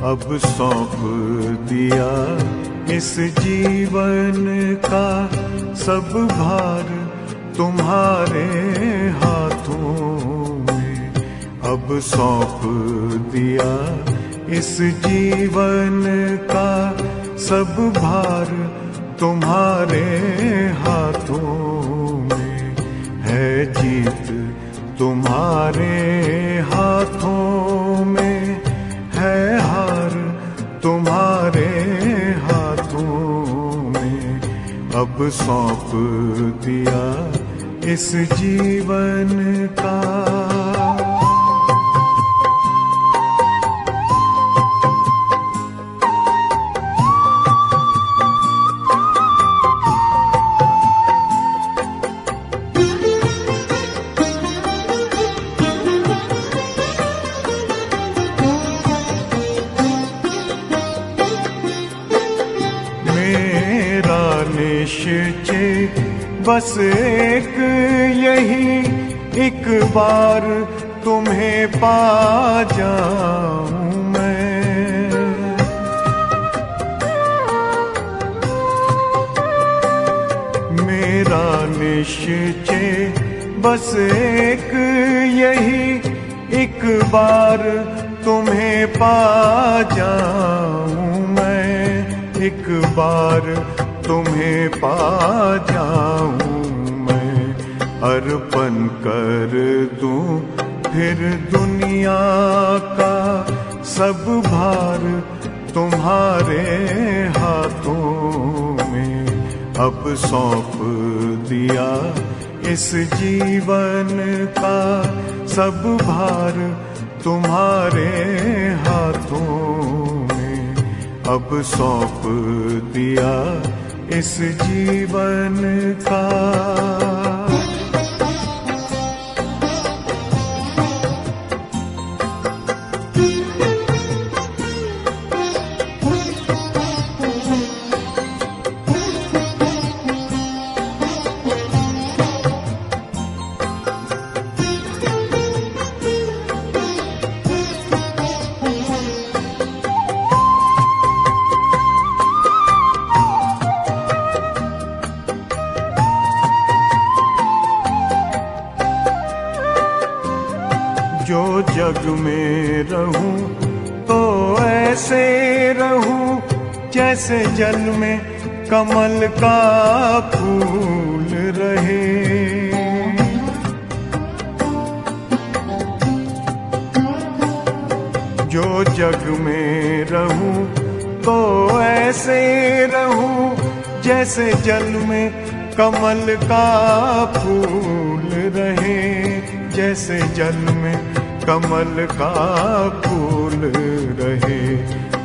अब सौंप दिया इस जीवन का सब भार तुम्हारे हाथों में। अब सौंप दिया इस जीवन का सब भार तुम्हारे हाथों में। है जीत तुम्हारे हाथों में, है हार तुम्हारे हाथों में। अब सौंप दिया इस जीवन का। निश्चय बस एक यही, एक बार तुम्हें पा जाऊं मैं। मेरा निश्चय बस एक यही, एक बार तुम्हें पा जाऊं मैं। एक बार तुम्हें पा जाऊं मैं। अर्पण कर दूं फिर दुनिया का सब भार तुम्हारे हाथों में। अब सौंप दिया इस जीवन का सब भार तुम्हारे हाथों में। अब सौंप दिया इस जीवन का। जो जग में रहूं तो ऐसे रहूं जैसे जल में कमल का फूल रहे। जो जग में रहूं तो ऐसे रहूं जैसे जल में कमल का फूल रहे। जैसे जल में कमल का फूल रहे।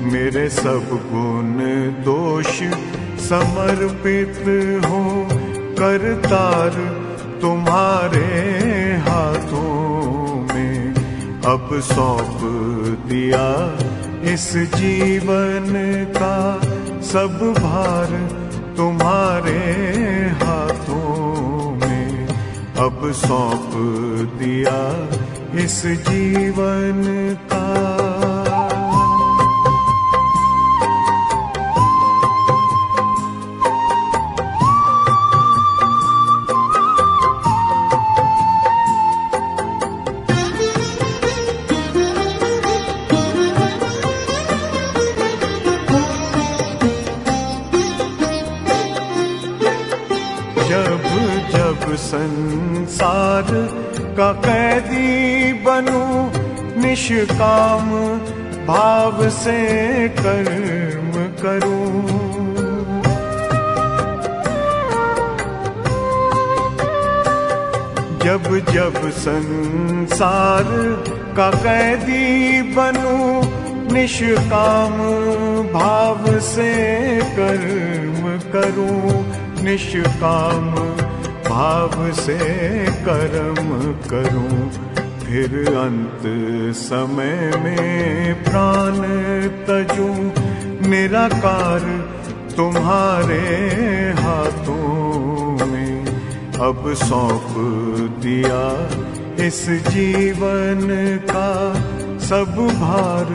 मेरे सब गुण दोष समर्पित हो करतार तुम्हारे हाथों में। अब सौंप दिया इस जीवन का सब भार तुम्हारे हाथों में। अब सौंप दिया इस जीवन का। जब जब संसार का कैदी बनूं निष्काम भाव से कर्म करूं। जब जब संसार का कैदी बनूं निष्काम भाव से कर्म करूं। निष्काम भाव से कर्म करूं। फिर अंत समय में प्राण तजूं निराकार तुम्हारे हाथों में। अब सौंप दिया इस जीवन का सब भार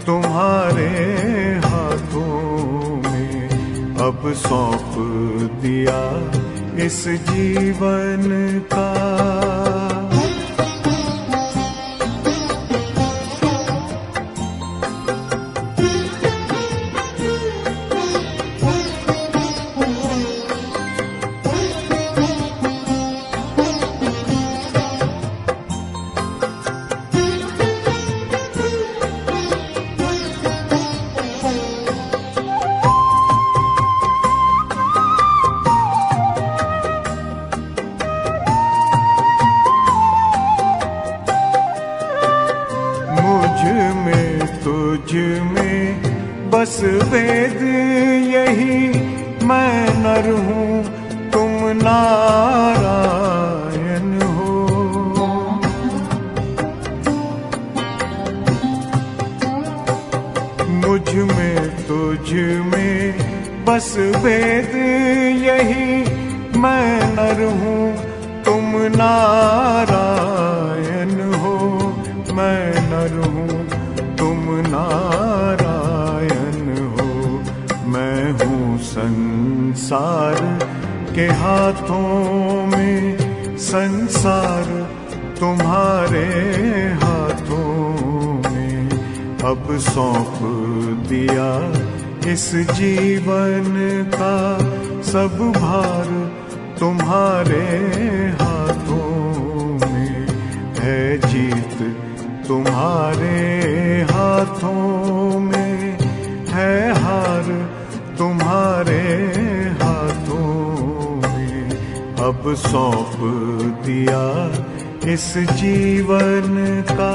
तुम्हारे हाथों में अब सौंप दिया इस जीवन का। तुझ में बस वेद यही, मैं नर हूँ तुम नारायण हो। मुझ में तुझ में बस वेद यही, मैं नर हूँ तुम नारायण हो। मैं नर हूँ तुम नारायण हो। मैं हूँ संसार के हाथों में, संसार तुम्हारे हाथों में अब सौंप दिया इस जीवन का। सब भार तुम्हारे हाथों में है, जीत तुम्हारे हाथों में है, हार तुम्हारे हाथों में अब सौंप दिया इस जीवन का।